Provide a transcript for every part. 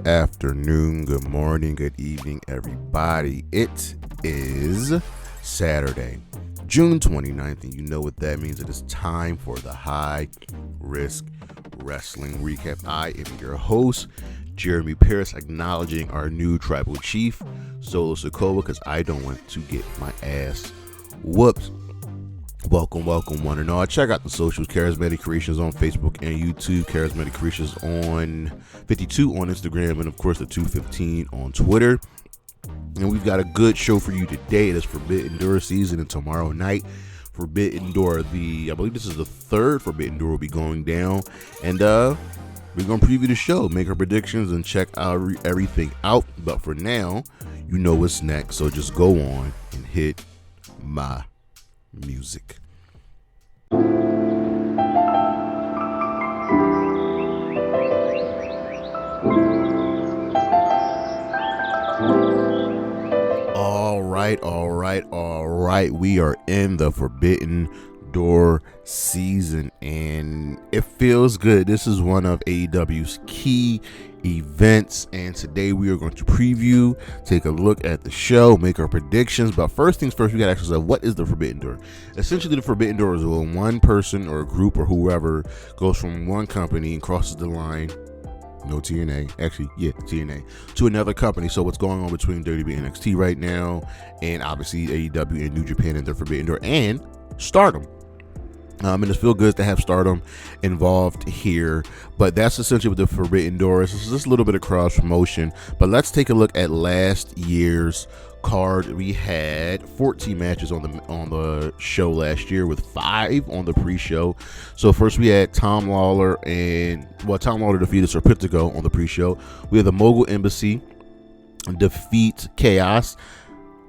afternoon, good morning, good evening, everybody. It is Saturday, June 29th, and you know what that means. It is time for the High Risk Wrestling Recap. I am your host, Jeremy Paris, acknowledging our new tribal chief, Solo Sokoa, because I don't want to get my ass whooped. Welcome, one and all. Check out the socials, Charismatic Creations on Facebook and YouTube, Charismatic Creations on 52 on Instagram, and of course the 215 on Twitter. And we've got a good show for you today. It is Forbidden Door season, and tomorrow night, Forbidden Door, I believe this is the third Forbidden Door, will be going down. And we're going to preview the show, make our predictions, and check out everything out. But for now, you know what's next, so just go on and hit my music. All right. We are in the Forbidden Door season, and it feels good. This is one of AEW's key events, and today we are going to preview, take a look at the show, make our predictions. But first things first, we got to ask ourselves, what is the Forbidden Door? Essentially, the Forbidden Door is when one person or a group or whoever goes from one company and crosses the line, no TNA, actually, yeah, TNA, to another company. So what's going on between WWE and NXT right now, and obviously AEW and New Japan and the Forbidden Door and Stardom. And it feels good to have Stardom involved here, but that's essentially what the Forbidden Door is. This is just a little bit of cross promotion, but let's take a look at last year's card. We had 14 matches on the show last year, with 5 on the pre-show. So first we had Tom Lawler defeated Serpentico on the pre-show. We had the Mogul Embassy defeat Chaos.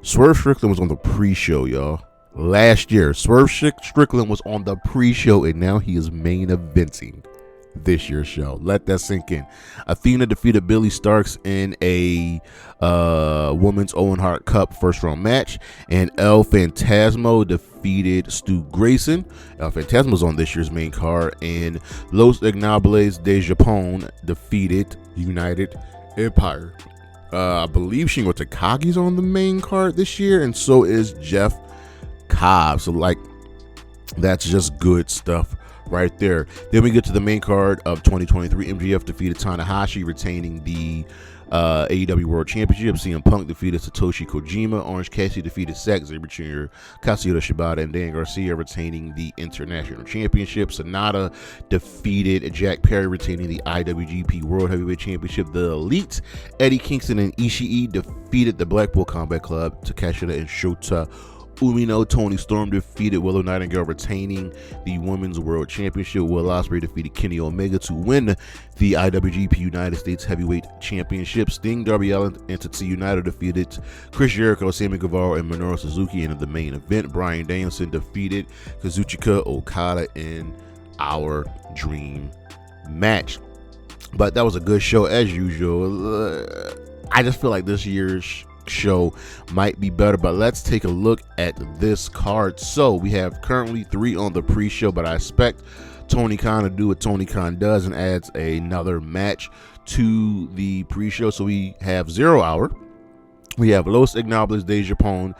Swerve Strickland was on the pre-show, y'all. Last year, Swerve Strickland was on the pre-show, and now he is main eventing this year's show. Let that sink in. Athena defeated Billy Starks in a women's Owen Hart Cup first round match, and El Phantasmo defeated Stu Grayson. El Phantasmo was on this year's main card, and Los Ingobernables de Japón defeated United Empire. I believe Shingo Takagi's on the main card this year, and so is Jeff Cobb. So that's just good stuff right there. Then we get to the main card of 2023. MJF defeated Tanahashi, retaining the AEW World Championship. CM Punk defeated Satoshi Kojima. Orange Cassidy defeated Zack Sabre Jr., Kazuchika Shibata, and Dan Garcia, retaining the International Championship. Sonata defeated Jack Perry, retaining the IWGP World Heavyweight Championship. The Elite, Eddie Kingston and Ishii, defeated the Blackpool Combat Club, Takeshita and Shota Umino. Tony Storm defeated Willow Nightingale, retaining the Women's World Championship. Will Ospreay defeated Kenny Omega to win the IWGP United States Heavyweight Championship. Sting, Darby Allin, and Tetsuya United defeated Chris Jericho, Sammy Guevara, and Minoru Suzuki in the main event. Bryan Danielson defeated Kazuchika Okada in our dream match. But that was a good show as usual. I just feel like this year's show might be better, but let's take a look at this card. So we have currently 3 on the pre-show, but I expect Tony Khan to do what Tony Khan does and adds another match to the pre-show. So we have 0 Hour. We have Los Ingobernables de Japón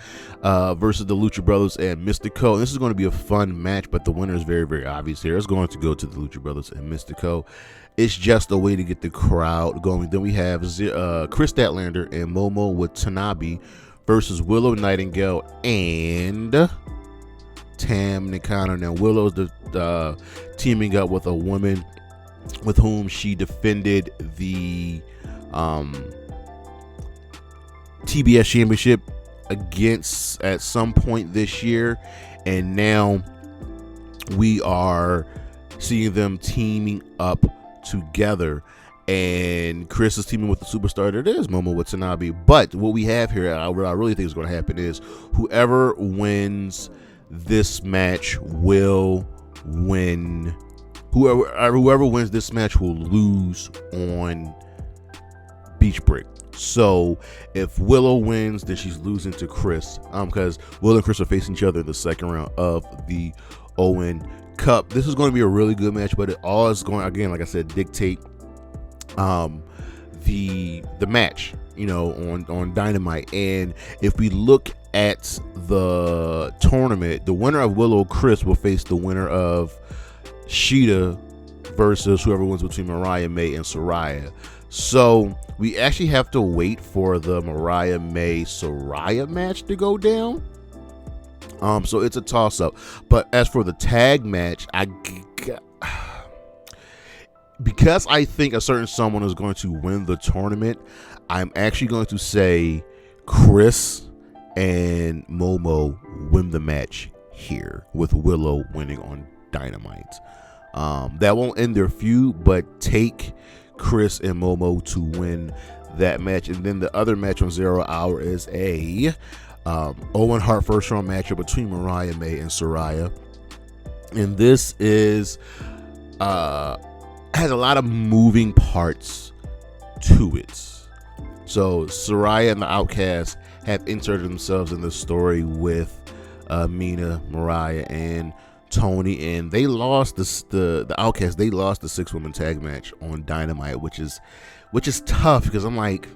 versus the Lucha Brothers and Místico. And this is going to be a fun match, but the winner is very, very obvious here. It's going to go to the Lucha Brothers and Místico. It's just a way to get the crowd going. Then we have Kris Statlander and Momo Watanabe versus Willow Nightingale and Tam Nakano. Now Willow's teaming up with a woman with whom she defended the TBS Championship against at some point this year, and now we are seeing them teaming up together, and Kris is teaming with the superstar that is Momo Watanabe. But what we have here, what I really think is going to happen, is whoever wins this match will win. Whoever wins this match will lose on Beach Break. So if Willow wins, then she's losing to Kris, because Willow and Kris are facing each other in the second round of the Owen Cup. This is going to be a really good match, but it all is going, again, like I said, dictate the match, on Dynamite. And if we look at the tournament, the winner of Willow Kris will face the winner of Shida versus whoever wins between Mariah May and Saraya. So we actually have to wait for the Mariah May Saraya match to go down. So it's a toss up. But as for the tag match, because I think a certain someone is going to win the tournament, I'm actually going to say Kris and Momo win the match here, with Willow winning on Dynamite. That won't end their feud, but take Kris and Momo to win that match. And then the other match on 0 Hour is a Owen Hart first round matchup between Mariah May and Saraya. And this is has a lot of moving parts to it. So Saraya and the Outcasts have inserted themselves in the story with Mina, Mariah, and Tony, and they lost the Outcasts. They lost the 6-woman tag match on Dynamite, which is tough, because I'm like,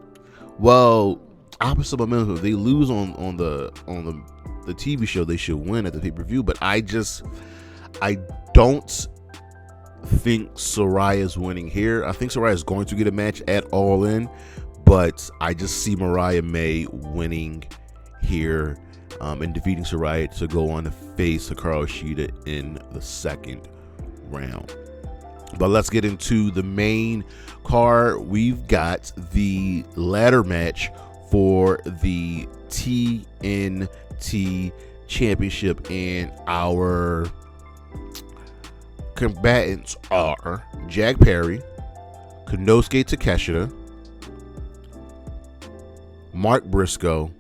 well, opposite momentum. If they lose on the TV show, they should win at the pay-per-view. But I don't think Saraya's winning here. I think Saraya is going to get a match at All In, but I just see Mariah May winning here and defeating Saraya to go on to face Hikaru Shida in the second round. But let's get into the main card. We've got the ladder match for the TNT Championship, and our combatants are Jack Perry, Konosuke Takeshita, Mark Briscoe,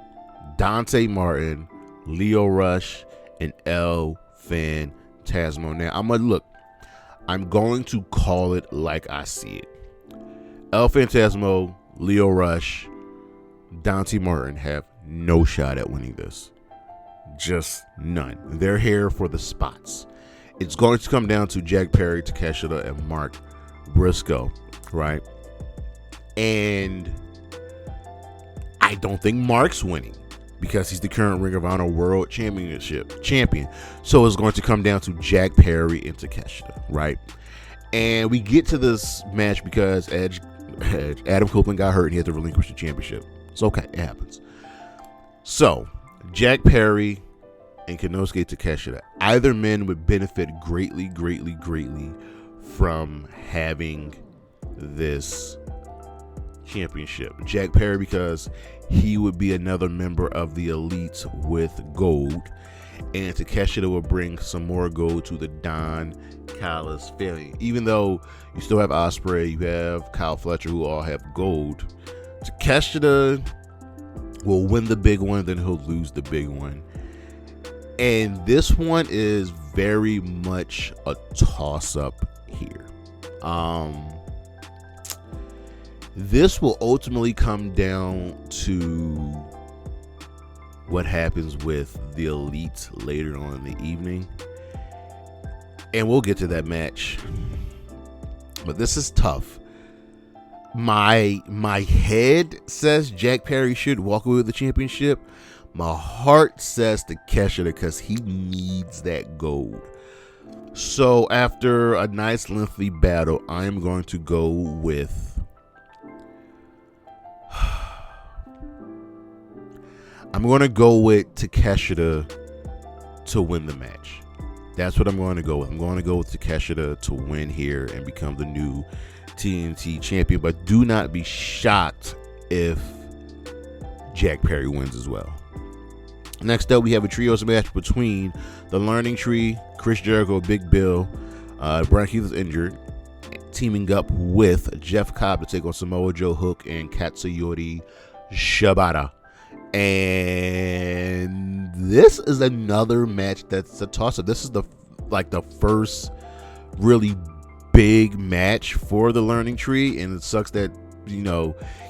Dante Martin, Lio Rush, and El Phantasmo. Now, I'm going to call it like I see it. El Phantasmo, Lio Rush, Dante Martin have no shot at winning this. Just none. They're here for the spots. It's going to come down to Jack Perry, Takeshita, and Mark Briscoe, right? And I don't think Mark's winning, because he's the current Ring of Honor World Championship champion. So it's going to come down to Jack Perry and Takeshita, right? And we get to this match because Adam Copeland got hurt and he had to relinquish the championship. It's okay, it happens. So Jack Perry and Konosuke Takeshita, either men would benefit greatly from having this championship. Jack Perry, because he would be another member of the Elite with gold, and Takeshita will bring some more gold to the Don Callis family. Even though you still have Ospreay, you have Kyle Fletcher, who all have gold, Takeshita will win the big one, then he'll lose the big one. And this one is very much a toss-up here. This will ultimately come down to what happens with the Elite later on in the evening. And we'll get to that match. But this is tough. My head says Jack Perry should walk away with the championship. My heart says Takeshita, because he needs that gold. So after a nice lengthy battle, I'm going to go with Takeshita to win the match. That's what I'm going to go with. I'm going to go with Takeshita to win here and become the new TNT champion. But do not be shocked if Jack Perry wins as well. Next up, we have a trios match between the Learning Tree, Chris Jericho, Big Bill, Brian Keith is injured, teaming up with Jeff Cobb to take on Samoa Joe, Hook, and Katsuyori Shibata. And this is another match that's a toss-up. This is the first really big match for the Learning Tree, and it sucks that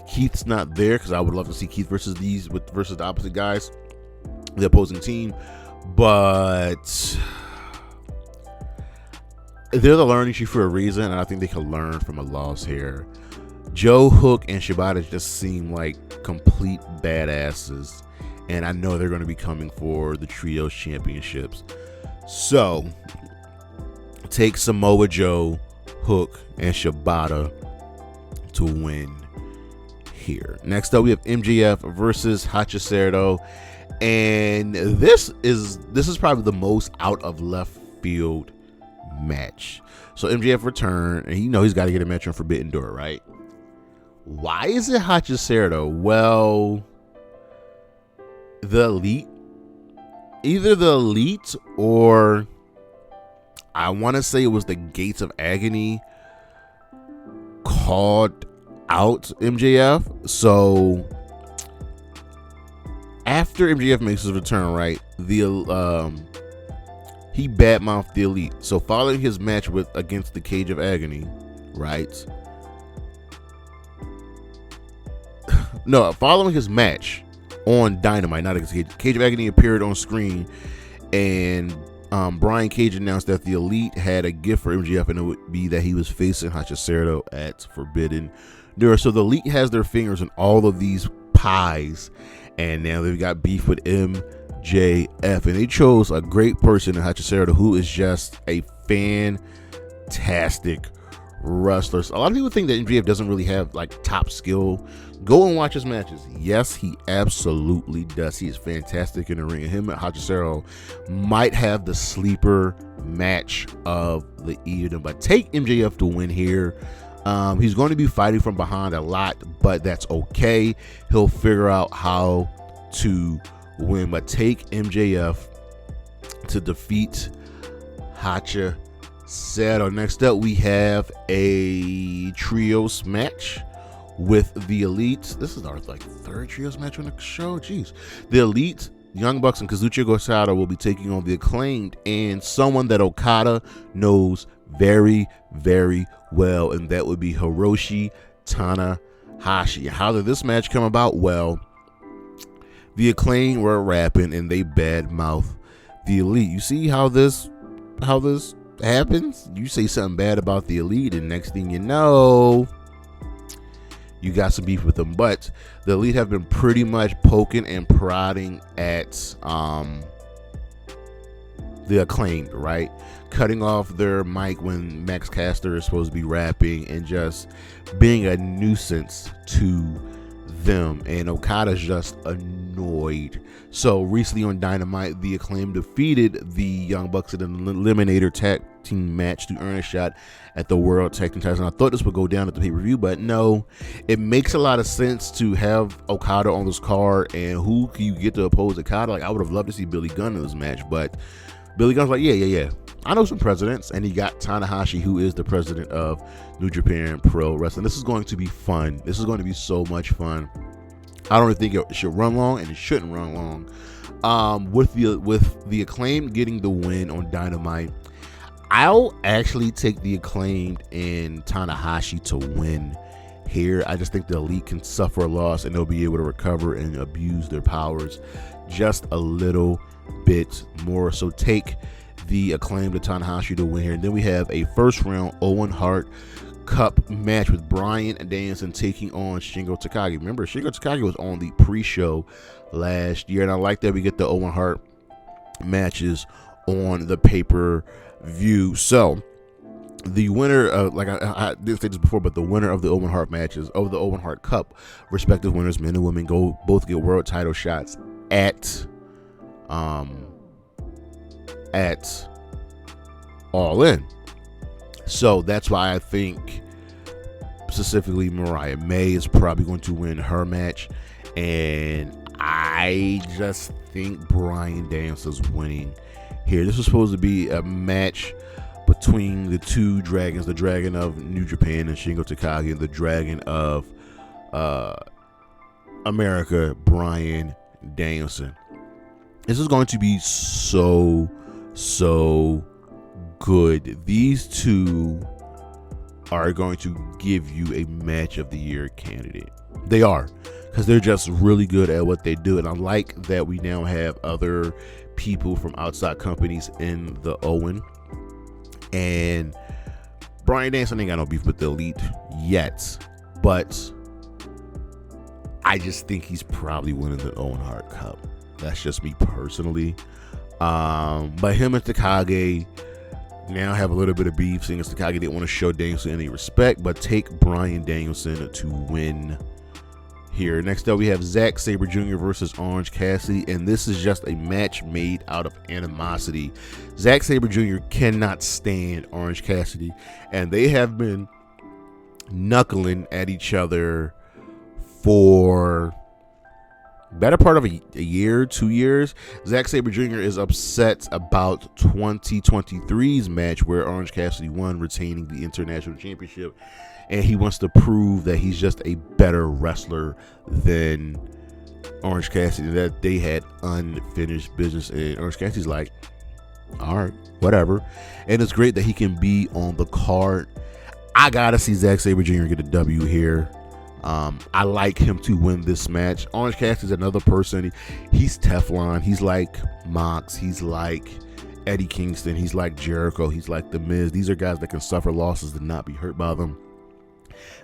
Keith's not there, because I would love to see Keith versus the opposite guys, the opposing team. But they're the Learning Tree for a reason, and I think they can learn from a loss here. Joe, Hook, and Shibata just seem like complete badasses, and I know they're going to be coming for the Trios Championships. So, take Samoa Joe, Hook, and Shibata to win here. Next up, we have MJF versus Hachicero, and this is probably the most out of left field match. So MJF returned, and he's got to get a match on Forbidden Door, right? Why is it Hachicero? Well, the Elite, either the Elite or I want to say it was the Gates of Agony called out MJF. So after MJF makes his return, right, he badmouthed the Elite. So following his match against the Cage of Agony, right? No, following his match on Dynamite, not against Cage of Agony, appeared on screen, and Brian Cage announced that the Elite had a gift for MJF, and it would be that he was facing Hachicero at Forbidden Door. So the Elite has their fingers in all of these pies, and now they've got beef with MJF, and they chose a great person in Hachicero, who is just a fantastic wrestler. So a lot of people think that MJF doesn't really have like top skill. Go and watch his matches. Yes, he absolutely does. He is fantastic in the ring. And him and Hachicero might have the sleeper match of the evening. But take MJF to win here. He's going to be fighting from behind a lot, but that's okay. He'll figure out how to win. But take MJF to defeat Hachicero. Next up, we have a trios match with the Elite. This is our third trios match on the show. Jeez. The Elite, Young Bucks, and Kazuchika Okada will be taking on the Acclaimed and someone that Okada knows very, very well, and that would be Hiroshi Tanahashi. How did this match come about? Well, the Acclaimed were rapping and they badmouth the Elite. You see how this happens? You say something bad about the Elite, and next thing you know, you got some beef with them. But the Elite have been pretty much poking and prodding at the Acclaimed, right? Cutting off their mic when Max Caster is supposed to be rapping and just being a nuisance to them. And Okada's just annoyed. So recently on Dynamite, the Acclaimed defeated the Young Bucks in an Eliminator tag team match to earn a shot at the World Tag Team titles. And I thought this would go down at the pay-per-view, but no. It makes a lot of sense to have Okada on this card, and who can you get to oppose Okada? Like, I would have loved to see Billy Gunn in this match, but Billy Gunn's like, yeah. I know some presidents, and he got Tanahashi, who is the president of New Japan Pro Wrestling. This is going to be fun. This is going to be so much fun. I don't think it should run long, and it shouldn't run long. With the Acclaimed getting the win on Dynamite, I'll actually take the Acclaimed and Tanahashi to win here. I just think the Elite can suffer a loss, and they'll be able to recover and abuse their powers just a little bit more. So take the Acclaimed to Tanahashi to win here. And then we have a first round Owen Hart Cup match with Bryan Danielson taking on Shingo Takagi. Remember, Shingo Takagi was on the pre-show last year, and I like that we get the Owen Hart matches on the pay-per-view. So the winner, I did say this before, but the winner of the Owen Hart matches, of the Owen Hart Cup, respective winners, men and women, both get world title shots at All In. So that's why I think specifically Mariah May is probably going to win her match, and I just think Bryan Danielson's winning here. This was supposed to be a match between the two dragons, the dragon of New Japan and Shingo Takagi, and the dragon of America, Bryan Danielson. This is going to be so good. These two are going to give you a match of the year candidate. They are, because they're just really good at what they do. And I like that we now have other people from outside companies in the Owen. And Bryan Danielson ain't got no beef with the Elite yet. but I just think he's probably winning the Owen Hart Cup. That's just me personally. But him and Takagi now have a little bit of beef, seeing as Takagi didn't want to show Danielson any respect, but take Bryan Danielson to win here. Next up, we have Zack Sabre Jr. versus Orange Cassidy, and this is just a match made out of animosity. Zack Sabre Jr. cannot stand Orange Cassidy, and they have been knuckling at each other for better part of a year, 2 years. Zack Sabre Jr. is upset about 2023's match where Orange Cassidy won, retaining the International Championship, and he wants to prove that he's just a better wrestler than Orange Cassidy, that they had unfinished business. And Orange Cassidy's like, all right, whatever. And it's great that he can be on the card. I gotta see Zack Sabre Jr. get a W here. I like him to win this match. Orange Cassidy's another person. He's Teflon. He's like Mox. He's like Eddie Kingston. He's like Jericho. He's like The Miz. These are guys that can suffer losses and not be hurt by them.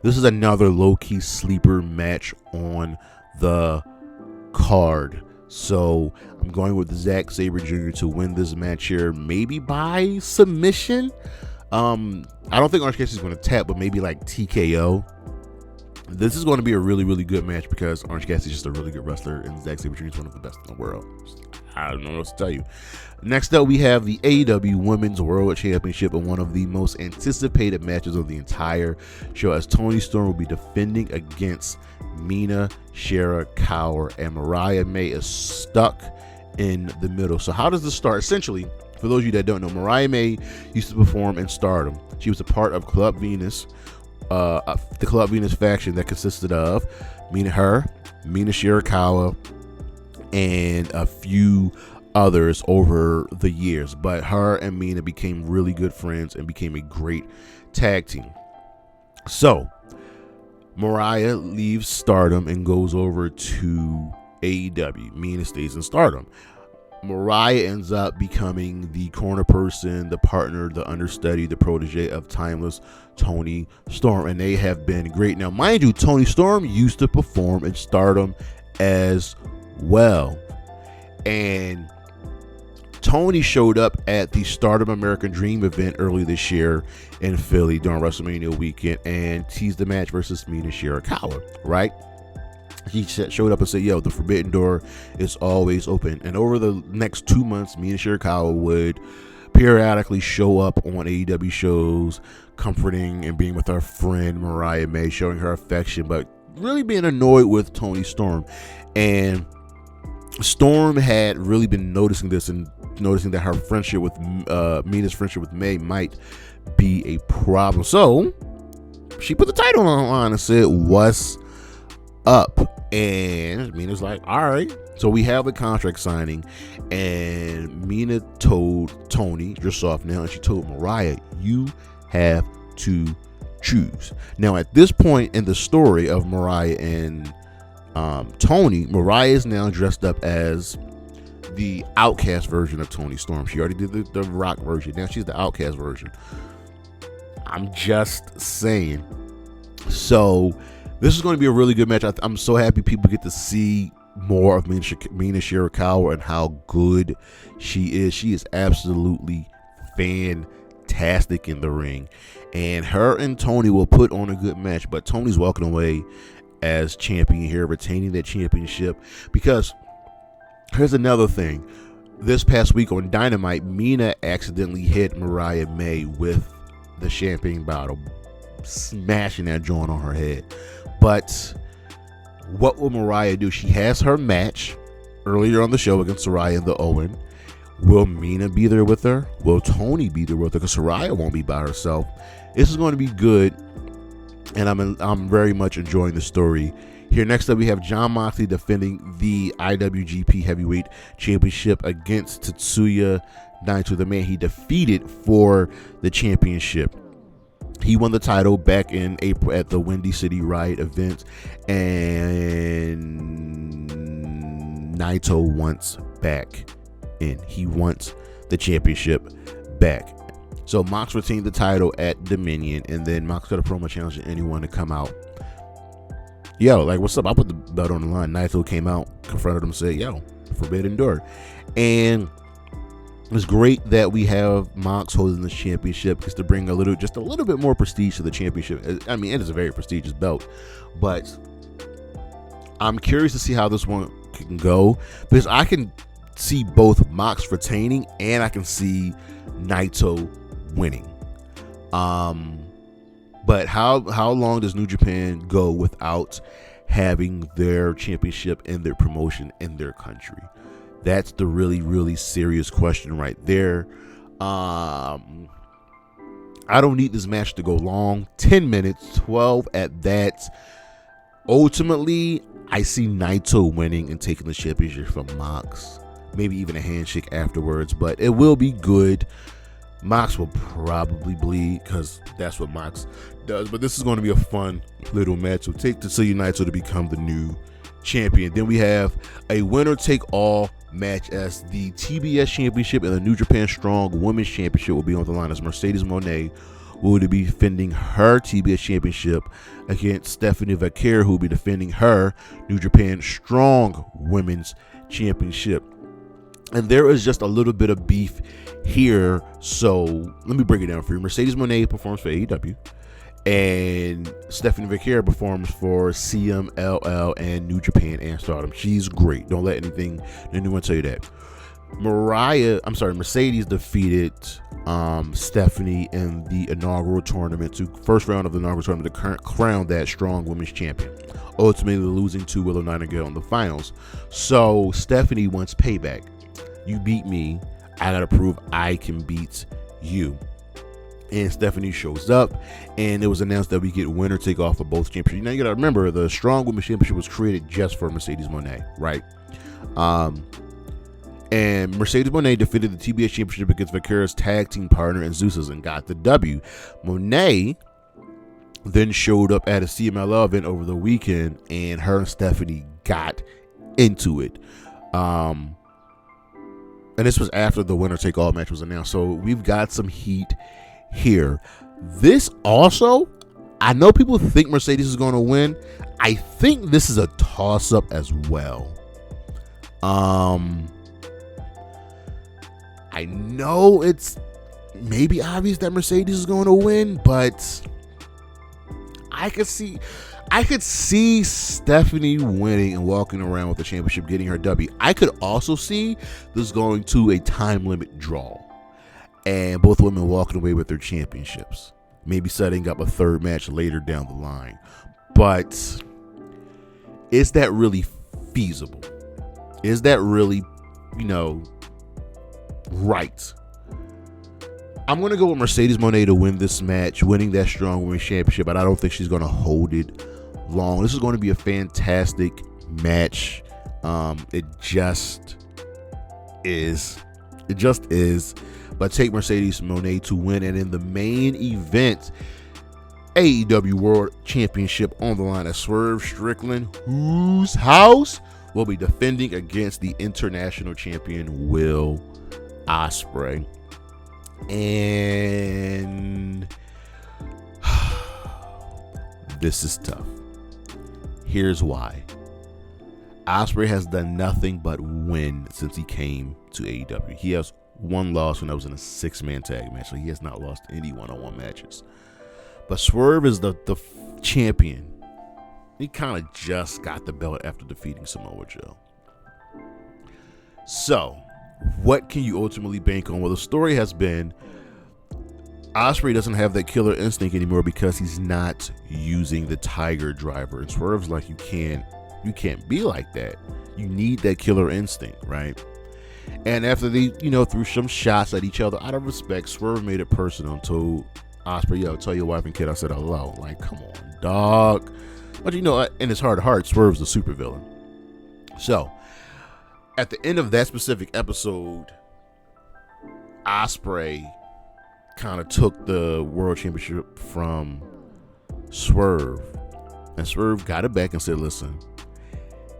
This is another low-key sleeper match on the card. So I'm going with Zack Sabre Jr. to win this match here, maybe by submission. I don't think Orange Cassidy's going to tap, but maybe like TKO. This is going to be a really, really good match because Orange Cassidy's just a really good wrestler, and Zack Sabre Jr. is one of the best in the world. I don't know what else to tell you. Next up, we have the AEW Women's World Championship and one of the most anticipated matches of the entire show, as Toni Storm will be defending against Mina Shirakawa, and Mariah May is stuck in the middle. So how does this start? Essentially, for those of you that don't know, Mariah May used to perform in Stardom. She was a part of Club Venus, the Club Venus faction that consisted of Mina Shirakawa, and a few others over the years. But her and Mina became really good friends and became a great tag team. So Mariah leaves Stardom and goes over to AEW. Mina stays in Stardom. Mariah ends up becoming the corner person, the partner, the understudy, the protege of timeless Toni Storm, and they have been great. Now, mind you, Toni Storm used to perform in Stardom as well, and Toni showed up at the Stardom American Dream event early this year in Philly during WrestleMania weekend and teased the match versus Mina Shirakawa, right? He showed up and said, yo, the Forbidden Door is always open. And over the next 2 months, Mina Shirakawa would periodically show up on AEW shows, comforting and being with our friend Mariah May, showing her affection, but really being annoyed with Toni Storm. And Storm had really been noticing this and noticing that her friendship with Mina's friendship with May might be a problem. So she put the title on and said, what's up? And Mina's like, all right. So we have the contract signing, and Mina told Toni, you're soft now, and she told Mariah, you have to choose. Now, at this point in the story of Mariah and Toni, Mariah is now dressed up as the Outcast version of Toni Storm. She already did the Rock version. Now she's the Outcast version. I'm just saying. So this is going to be a really good match. I'm so happy people get to see more of Mina Shirakawa and how good she is. She is absolutely fantastic in the ring. And her and Toni will put on a good match. But Toni's walking away as champion here, retaining that championship. Because here's another thing. This past week on Dynamite, Mina accidentally hit Mariah May with the champagne bottle, smashing that joint on her head. But what will Mariah do? She has her match earlier on the show against Saraya and the Owen. Will Mina be there with her? Will Toni be there with her? Because Saraya won't be by herself. This is going to be good, and I'm very much enjoying the story here. Next up, we have Jon Moxley defending the IWGP Heavyweight Championship against Tetsuya Naito, the man he defeated for the championship. He won the title back in April at the Windy City Riot event, and Naito wants back in. He wants the championship back. So Mox retained the title at Dominion, and then Mox got a promo challenge to anyone to come out yo, like, what's up? I put the belt on the line. Naito came out, confronted him, said, yo, Forbidden Door. And it's great that we have Mox holding the championship, because to bring just a little bit more prestige to the championship. I mean, it is a very prestigious belt, but I'm curious to see how this one can go, because I can see both Mox retaining and I can see Naito winning. But how long does New Japan go without having their championship and their promotion in their country? That's the really, really serious question right there. I don't need this match to go long. 10 minutes, 12 at that. Ultimately, I see Naito winning and taking the championship from Mox. Maybe even a handshake afterwards, but it will be good. Mox will probably bleed, because that's what Mox does. But this is going to be a fun little match. So take Tetsuya Naito to become the new champion. Then we have a winner-take-all match, as the TBS Championship and the New Japan Strong Women's Championship will be on the line, as Mercedes Moné will be defending her TBS Championship against Stephanie Vaquer, who will be defending her New Japan Strong Women's Championship. And there is just a little bit of beef here, so let me break it down for you. Mercedes Moné performs for AEW, and Stephanie Vaquer performs for CMLL and New Japan and Stardom. She's great. Don't let anyone tell you that. Mercedes defeated Stephanie in the inaugural tournament, first round of the inaugural tournament, to crown that Strong Women's Champion, ultimately losing to Willow Nightingale in the finals. So Stephanie wants payback. You beat me, I gotta prove I can beat you. And Stephanie shows up, and it was announced that we get winner take off of both championships. Now you gotta remember, the Strong Women's Championship was created just for Mercedes Moné, right? And Mercedes Moné defended the TBS Championship against Vaquera's tag team partner and Zeus's and got the W. Moné then showed up at a CMLL event over the weekend, and her and Stephanie got into it. And this was after the winner take all match was announced. So we've got some heat here. This also, I know people think Mercedes is going to win. I think this is a toss up as well. I know it's maybe obvious that Mercedes is going to win, but I could see Stephanie winning and walking around with the championship, getting her W. I could also see this going to a time limit draw, and both women walking away with their championships, maybe setting up a third match later down the line. But is that really feasible? Is that really, right? I'm going to go with Mercedes Moné to win this match, winning that Strong Women's Championship, but I don't think she's going to hold it long. This is going to be a fantastic match. It just is. But take Mercedes Moné to win. And in the main event, AEW World Championship on the line, as Swerve Strickland, whose house will be defending against the international champion Will Ospreay. And this is tough. Here's why. Ospreay has done nothing but win since he came to AEW. He has one loss when I was in a 6-man tag match, so he has not lost any one-on-one matches. But Swerve is the champion. He kind of just got the belt after defeating Samoa Joe. So, what can you ultimately bank on? Well, the story has been Ospreay doesn't have that killer instinct anymore because he's not using the Tiger Driver. And Swerve's like, you can't be like that. You need that killer instinct, right? And after they, threw some shots at each other out of respect, Swerve made it personal and told Ospreay, yo, tell your wife and kid I said hello. Like, come on, dog. But in his heart of hearts, Swerve's a supervillain. So, at the end of that specific episode, Ospreay kind of took the world championship from Swerve. And Swerve got it back and said, listen,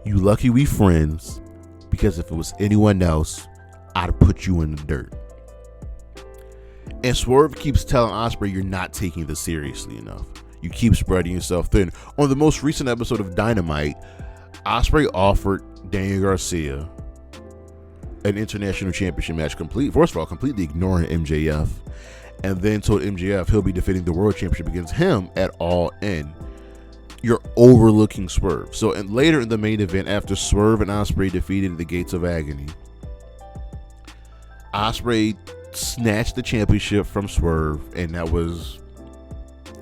you lucky we friends, because if it was anyone else, I'd have put you in the dirt. And Swerve keeps telling Ospreay, you're not taking this seriously enough. you keep spreading yourself thin. On the most recent episode of Dynamite, Ospreay offered Daniel Garcia an international championship match, completely ignoring MJF, and then told MJF he'll be defending the world championship against him at All In. You're overlooking Swerve. So, and later in the main event, after Swerve and Ospreay defeated the Gates of Agony, Ospreay snatched the championship from Swerve, and that was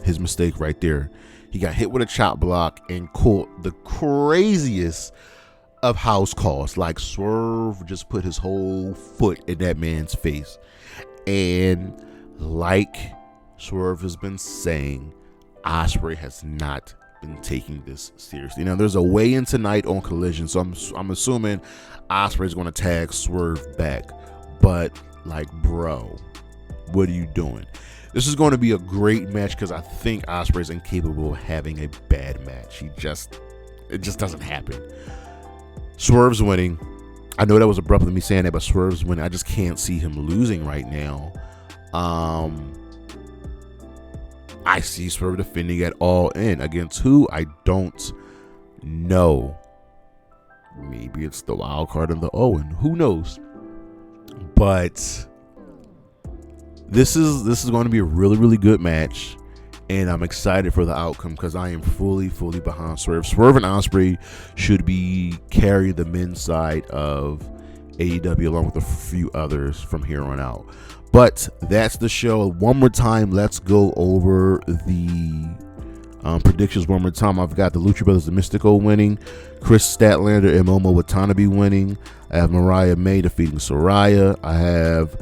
his mistake right there. He got hit with a chop block and caught the craziest of house calls. Like, Swerve just put his whole foot in that man's face. And like Swerve has been saying, Ospreay has not been taking this seriously. Now, there's a weigh-in tonight on Collision, so I'm assuming Ospreay's going to tag Swerve back. But, like, bro, what are you doing? This is going to be a great match because I think Ospreay's incapable of having a bad match. It just doesn't happen. Swerve's winning. I know that was abrupt of me saying that, but Swerve's winning. I just can't see him losing right now. I see Swerve defending at All In. Against who? I don't know. Maybe it's the wild card in the Owen. Who knows? But this is going to be a really, really good match. And I'm excited for the outcome because I am fully behind Swerve. Swerve and Ospreay should be carrying the men's side of AEW along with a few others from here on out. But that's the show. One more time, let's go over the predictions one more time. I've got the Lucha Brothers and Místico winning, Kris Statlander and Momo Watanabe winning. I have Mariah May defeating Saraya. I have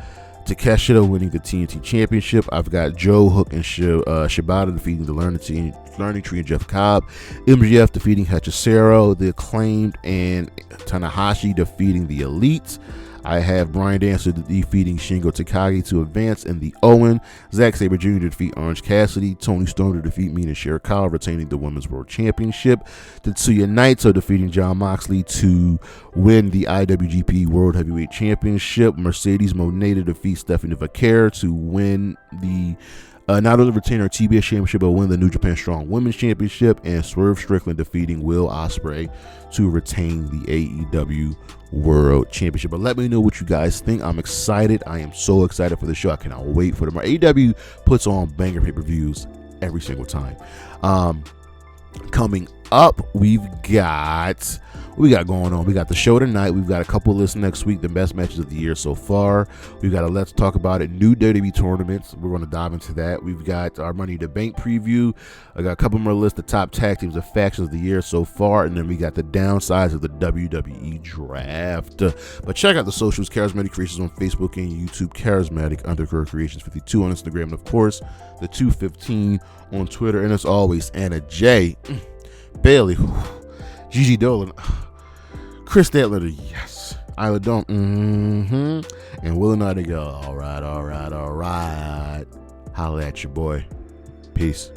Takeshita winning the TNT Championship. I've got Joe Hook and Shibata defeating the Learning Tree and Jeff Cobb. MJF defeating Hechicero, the Acclaimed, and Tanahashi defeating the Elite. I have Bryan Danielson defeating Shingo Takagi to advance in the Owen. Zack Sabre Jr. to defeat Orange Cassidy. Tony Storm to defeat Mina Shirakawa, retaining the Women's World Championship. Tetsuya Naito defeating Jon Moxley to win the IWGP World Heavyweight Championship. Mercedes Moné to defeat Stephanie Vaquer to win the not only retain her TBS Championship, but win the New Japan Strong Women's Championship. And Swerve Strickland defeating Will Ospreay to retain the AEW World Championship. But let me know what you guys think. I'm excited. I am so excited for the show. I cannot wait for tomorrow. AEW puts on banger pay-per-views every single time. Coming up, we got going on. We got the show tonight. We've got a couple lists next week, the best matches of the year so far. We've got a Let's Talk About It new WWE tournaments. We're going to dive into that. We've got our Money in the Bank preview. I got a couple more lists, the top tag teams of factions of the year so far, and then we got the downsides of the WWE draft. But check out the socials, Charismatic Creations on Facebook and YouTube, Charismatic_Creations 52 on Instagram, and of course the 215 on Twitter. And as always, Anna J, Bailey, Gigi Dolan, Kris Statlander, yes, Isla Dawn, and Willow Nightingale. All right. Holla at your boy. Peace.